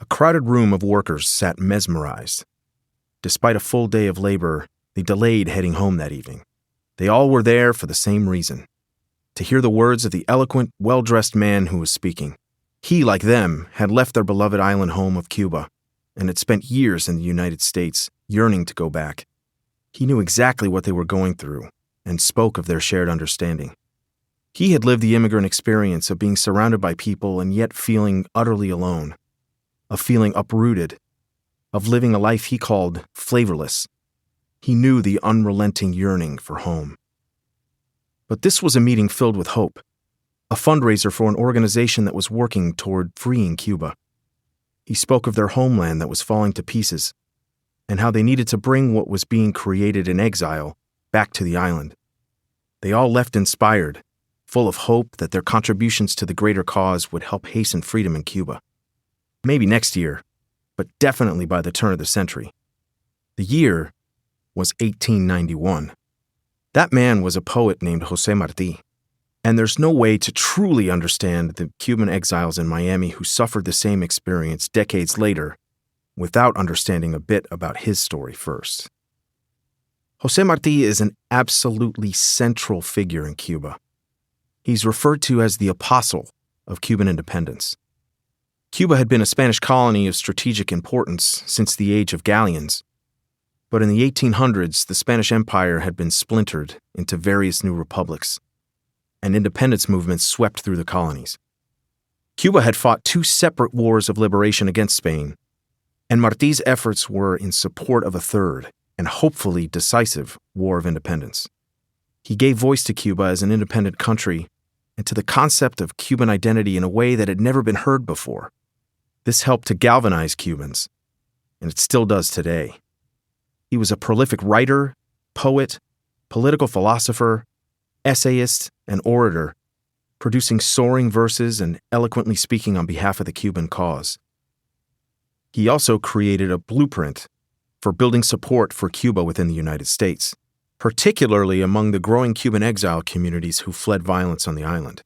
crowded room of workers sat mesmerized. Despite a full day of labor, they delayed heading home that evening. They all were there for the same reason: to hear the words of the eloquent, well-dressed man who was speaking. He, like them, had left their beloved island home of Cuba and had spent years in the United States, yearning to go back. He knew exactly what they were going through and spoke of their shared understanding. He had lived the immigrant experience of being surrounded by people and yet feeling utterly alone, of feeling uprooted, of living a life he called flavorless. He knew the unrelenting yearning for home. But this was a meeting filled with hope, a fundraiser for an organization that was working toward freeing Cuba. He spoke of their homeland that was falling to pieces, and how they needed to bring what was being created in exile back to the island. They all left inspired, full of hope that their contributions to the greater cause would help hasten freedom in Cuba. Maybe next year, but definitely by the turn of the century. The year was 1891. That man was a poet named José Martí, and there's no way to truly understand the Cuban exiles in Miami who suffered the same experience decades later without understanding a bit about his story first. José Martí is an absolutely central figure in Cuba. He's referred to as the apostle of Cuban independence. Cuba had been a Spanish colony of strategic importance since the age of galleons, but in the 1800s, the Spanish Empire had been splintered into various new republics, and independence movements swept through the colonies. Cuba had fought 2 separate wars of liberation against Spain, and Martí's efforts were in support of a third, and hopefully decisive, war of independence. He gave voice to Cuba as an independent country and to the concept of Cuban identity in a way that had never been heard before. This helped to galvanize Cubans, and it still does today. He was a prolific writer, poet, political philosopher, essayist, and orator, producing soaring verses and eloquently speaking on behalf of the Cuban cause. He also created a blueprint for building support for Cuba within the United States, particularly among the growing Cuban exile communities who fled violence on the island.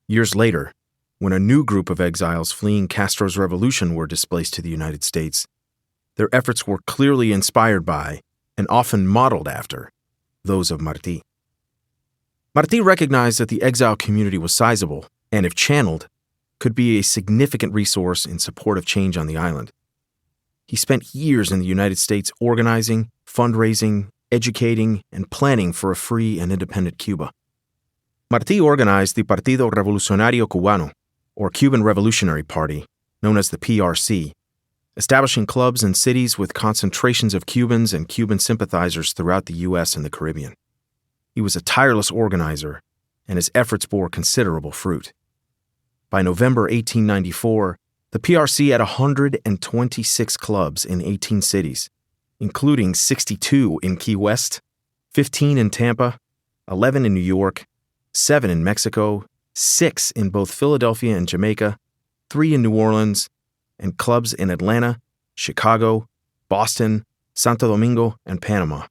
Years later, when a new group of exiles fleeing Castro's revolution were displaced to the United States, their efforts were clearly inspired by, and often modeled after, those of Martí. Martí recognized that the exile community was sizable, and if channeled, could be a significant resource in support of change on the island. He spent years in the United States organizing, fundraising, educating, and planning for a free and independent Cuba. Martí organized the Partido Revolucionario Cubano, or Cuban Revolutionary Party, known as the PRC, establishing clubs in cities with concentrations of Cubans and Cuban sympathizers throughout the U.S. and the Caribbean. He was a tireless organizer, and his efforts bore considerable fruit. By November 1894, the PRC had 126 clubs in 18 cities, including 62 in Key West, 15 in Tampa, 11 in New York, 7 in Mexico, 6 in both Philadelphia and Jamaica, 3 in New Orleans, and clubs in Atlanta, Chicago, Boston, Santo Domingo, and Panama.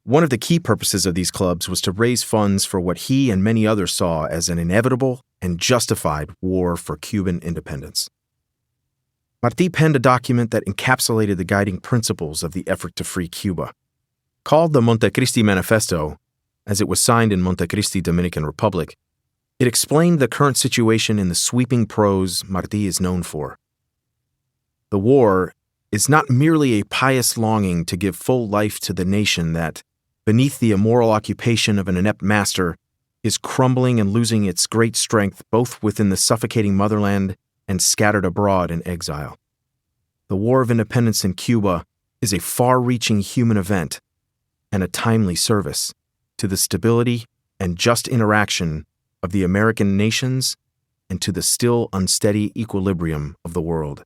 One of the key purposes of these clubs was to raise funds for what he and many others saw as an inevitable and justified war for Cuban independence. Martí penned a document that encapsulated the guiding principles of the effort to free Cuba. Called the Montecristi Manifesto, as it was signed in Montecristi, Dominican Republic, it explained the current situation in the sweeping prose Martí is known for. The war is not merely a pious longing to give full life to the nation that, beneath the immoral occupation of an inept master, is crumbling and losing its great strength both within the suffocating motherland and scattered abroad in exile. The War of Independence in Cuba is a far-reaching human event and a timely service to the stability and just interaction of the American nations and to the still unsteady equilibrium of the world.